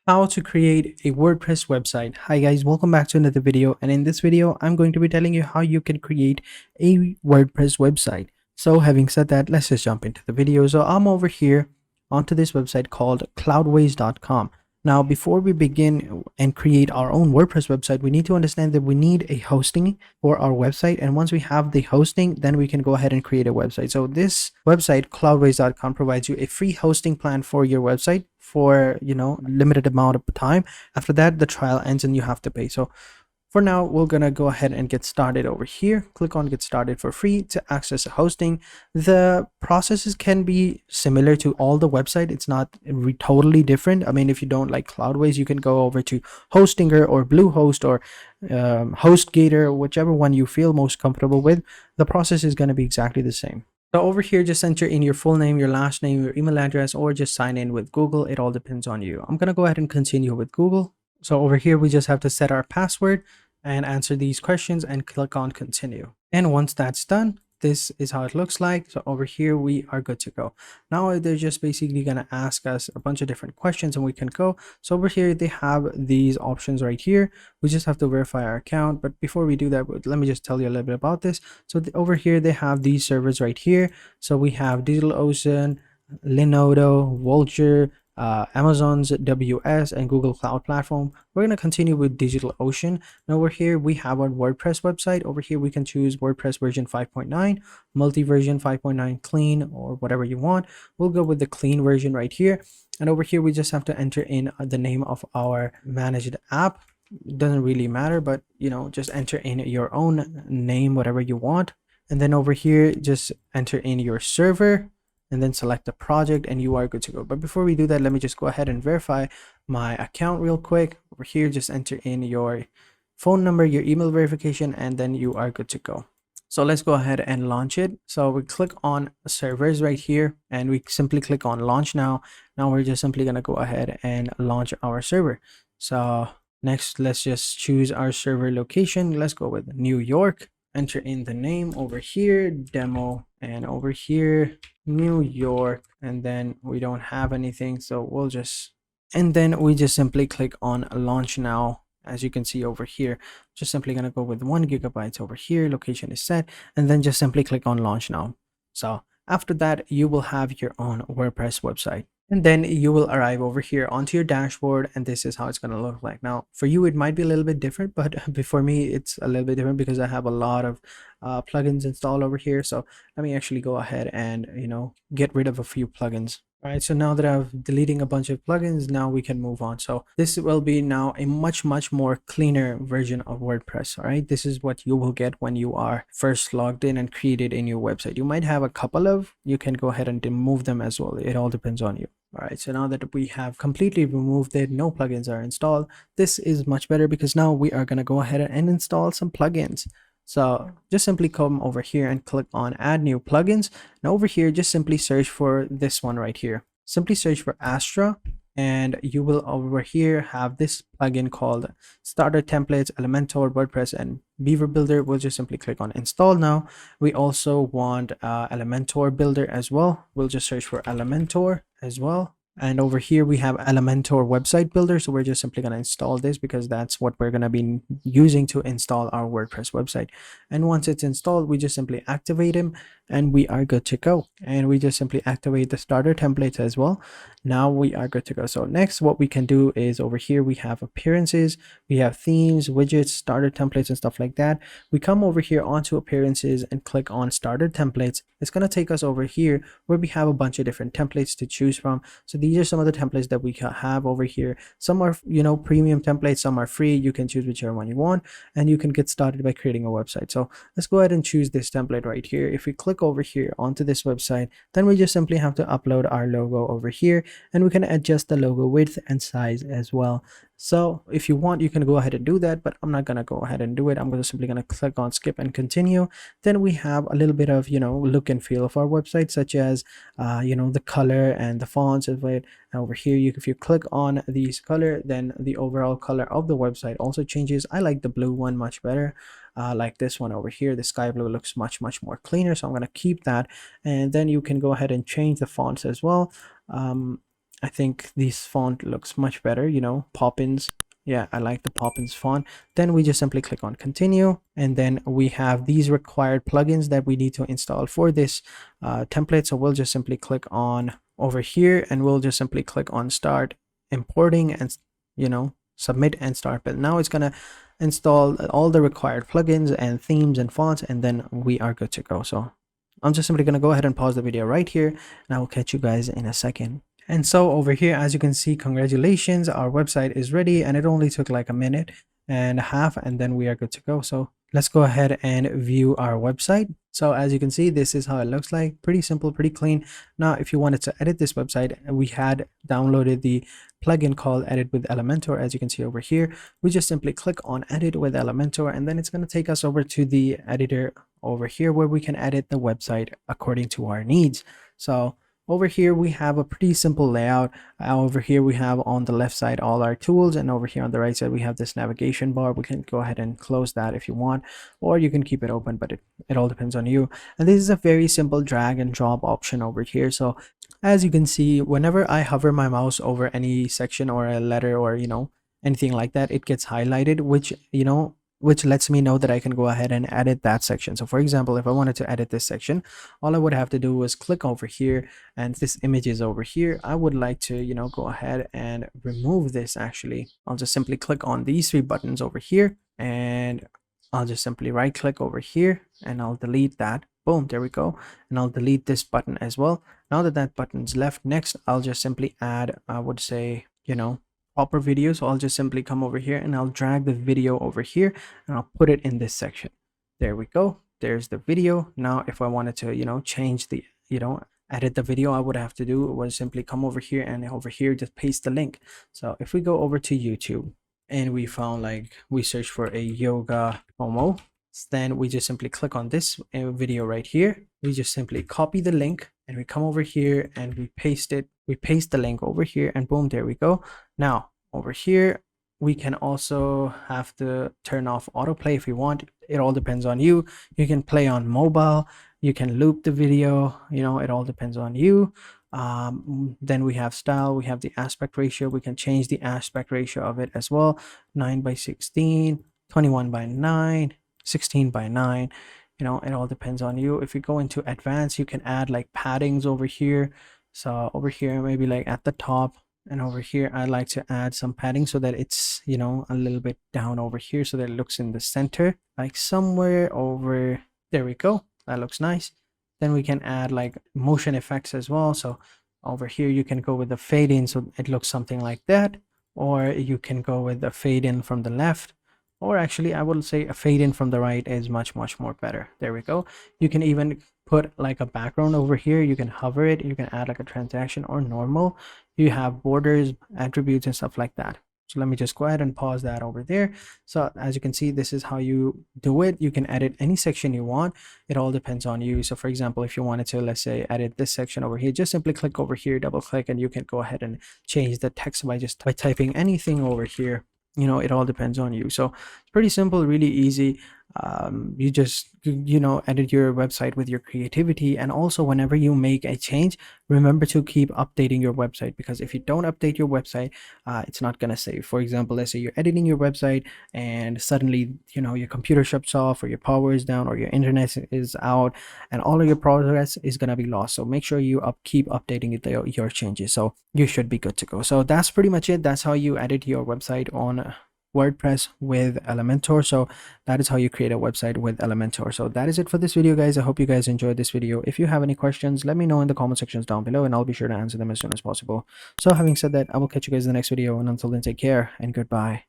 How to create a WordPress website. Hi guys, welcome back to another video, and in this video I'm going to be telling you how you can create a WordPress website. So having said that, let's just jump into the video. So I'm over here onto this website called cloudways.com. Now before we begin and create our own WordPress website, we need to understand that we need a hosting for our website, and once we have the hosting, then we can go ahead and create a website. So this website cloudways.com provides you a free hosting plan for your website for limited amount of time. After that, the trial ends and you have to pay. So for now, we're gonna go ahead and get started over here. Click on get started for free to access a hosting. The processes can be similar to all the website. It's not totally different. I mean, if you don't like Cloudways, you can go over to Hostinger or Bluehost or HostGator, whichever one you feel most comfortable with. The process is going to be exactly the same. So over here, just enter in your full name, your last name, your email address, or just sign in with Google. It all depends on you. I'm going to go ahead and continue with Google. So over here, we just have to set our password and answer these questions and click on continue. And once that's done, this is how it looks like. So over here, we are good to go. Now they're just basically going to ask us a bunch of different questions and we can go. So over here, they have these options right here. We just have to verify our account. But before we do that, let me just tell you a little bit about this. So over here, they have these servers right here. So we have DigitalOcean, Linode, Vultr, Amazon's WS and Google Cloud Platform. We're going to continue with DigitalOcean. Now over here we have our WordPress website. Over here we can choose WordPress version 5.9, multi-version 5.9 clean, or whatever you want. We'll go with the clean version right here. And over here we just have to enter in the name of our managed app. It doesn't really matter, but just enter in your own name, whatever you want. And then over here just enter in your server and then select the project and you are good to go. But before we do that, let me just go ahead and verify my account real quick. Over here, just enter in your phone number, your email verification, and then you are good to go. So let's go ahead and launch it. So we click on servers right here and we simply click on launch now. Now we're just simply going to go ahead and launch our server. So next, let's just choose our server location. Let's go with New York. Enter in the name over here, demo, and over here, New York, and then we don't have anything, so we'll just, and then we just simply click on launch now. As you can see over here, just simply gonna go with 1 GB over here, location is set, and then just simply click on launch now. So after that, you will have your own WordPress website. And then you will arrive over here onto your dashboard, and this is how it's going to look like. Now for you it might be a little bit different, but for me it's a little bit different because I have a lot of plugins installed over here. So let me actually go ahead and get rid of a few plugins. All right, so now that I've deleting a bunch of plugins, now we can move on. So this will be now a much more cleaner version of WordPress. All right, this is what you will get when you are first logged in and created a new website. You might have a couple of, you can go ahead and remove them as well. It all depends on you. All right, so now that we have completely removed it, no plugins are installed. This is much better because now we are going to go ahead and install some plugins. So just simply come over here and click on add new plugins. Now over here, just simply search for this one right here. Simply search for Astra, and you will over here have this plugin called Starter Templates, Elementor, WordPress, and Beaver Builder. We'll just simply click on install now. We also want Elementor Builder as well. We'll just search for Elementor as well. And over here we have Elementor website builder. So we're just simply going to install this because that's what we're going to be using to install our WordPress website. And once it's installed, we just simply activate him and we are good to go. And we just simply activate the starter templates as well. Now we are good to go. So next, what we can do is over here, we have appearances, we have themes, widgets, starter templates, and stuff like that. We come over here onto appearances and click on starter templates. It's going to take us over here where we have a bunch of different templates to choose from. So these are some of the templates that we have over here. Some are, premium templates, some are free. You can choose whichever one you want, and you can get started by creating a website. So let's go ahead and choose this template right here. If we click over here onto this website, then we just simply have to upload our logo over here, and we can adjust the logo width and size as well. So if you want, you can go ahead and do that, but I'm not going to go ahead and do it. I'm simply going to click on skip and continue. Then we have a little bit of, look and feel of our website, such as, the color and the fonts of it. Over here, if you click on these color, then the overall color of the website also changes. I like the blue one much better. Like this one over here, the sky blue looks much more cleaner. So I'm going to keep that. And then you can go ahead and change the fonts as well. I think this font looks much better, you know, Poppins. Yeah, I like the Poppins font. Then we just simply click on continue, and then we have these required plugins that we need to install for this template. So we'll just simply click on over here, and we'll just simply click on start importing and, you know, submit and start. But now it's gonna install all the required plugins and themes and fonts, and then we are good to go. So I'm just simply gonna go ahead and pause the video right here, and I will catch you guys in a second. And so over here, as you can see, congratulations, our website is ready, and it only took like a minute and a half, and then we are good to go. So let's go ahead and view our website. So as you can see, this is how it looks like. Pretty simple, pretty clean. Now, if you wanted to edit this website, we had downloaded the plugin called Edit with Elementor. As you can see over here, we just simply click on Edit with Elementor, and then it's going to take us over to the editor over here where we can edit the website according to our needs. So over here we have a pretty simple layout. Over here we have on the left side all our tools, and over here on the right side we have this navigation bar. We can go ahead and close that if you want, or you can keep it open, but it all depends on you. And this is a very simple drag and drop option over here. So as you can see, whenever I hover my mouse over any section or a letter or, you know, anything like that, it gets highlighted, which, you know, which lets me know that I can go ahead and edit that section. So for example, if I wanted to edit this section, all I would have to do was click over here, and this image is over here. I would like to, you know, go ahead and remove this. Actually, I'll just simply click on these three buttons over here, and I'll just simply right click over here, and I'll delete that. Boom, there we go. And I'll delete this button as well. Now that that button's left, next I'll just simply add, I would say, you know, proper video. So I'll just simply come over here and I'll drag the video over here, and I'll put it in this section. There we go. There's the video. Now if I wanted to, you know, change the, you know, edit the video, I would have to do was simply come over here, and over here just paste the link. So if we go over to YouTube and we found, like, we search for a yoga promo, then we just simply click on this video right here. We just simply copy the link, and we come over here and we paste it. We paste the link over here, and boom, there we go. Now over here we can also have to turn off autoplay if you want. It all depends on you. You can play on mobile, you can loop the video, you know, it all depends on you. Then we have style, we have the aspect ratio. We can change the aspect ratio of it as well. 9:16, 21:9, 16:9. You know, it all depends on you. If you go into advanced, you can add like paddings over here. So over here, maybe like at the top, and over here I like to add some padding so that it's, you know, a little bit down over here, so that it looks in the center, like somewhere over there. We go. That looks nice. Then we can add like motion effects as well. So over here you can go with the fade in, so it looks something like that, or you can go with the fade in from the left, or actually I would say a fade in from the right is much more better. There we go. You can even put like a background over here. You can hover it, you can add like a transaction or normal. You have borders, attributes, and stuff like that. So let me just go ahead and pause that over there. So as you can see, this is how you do it. You can edit any section you want. It all depends on you. So for example, if you wanted to, let's say, edit this section over here, just simply click over here, double click, and you can go ahead and change the text by just by typing anything over here. You know, it all depends on you. So it's pretty simple, really easy. You just, you know, edit your website with your creativity. And also whenever you make a change, remember to keep updating your website, because if you don't update your website, it's not going to save. For example, let's say you're editing your website and suddenly, you know, your computer shuts off, or your power is down, or your internet is out, and all of your progress is going to be lost. So make sure you keep updating your changes, so you should be good to go. So that's pretty much it. That's how you edit your website on WordPress with Elementor. So that is how you create a website with Elementor. So that is it for this video, guys. I hope you guys enjoyed this video. If you have any questions, let me know in the comment sections down below, and I'll be sure to answer them as soon as possible. So having said that, I will catch you guys in the next video, and until then, take care and goodbye.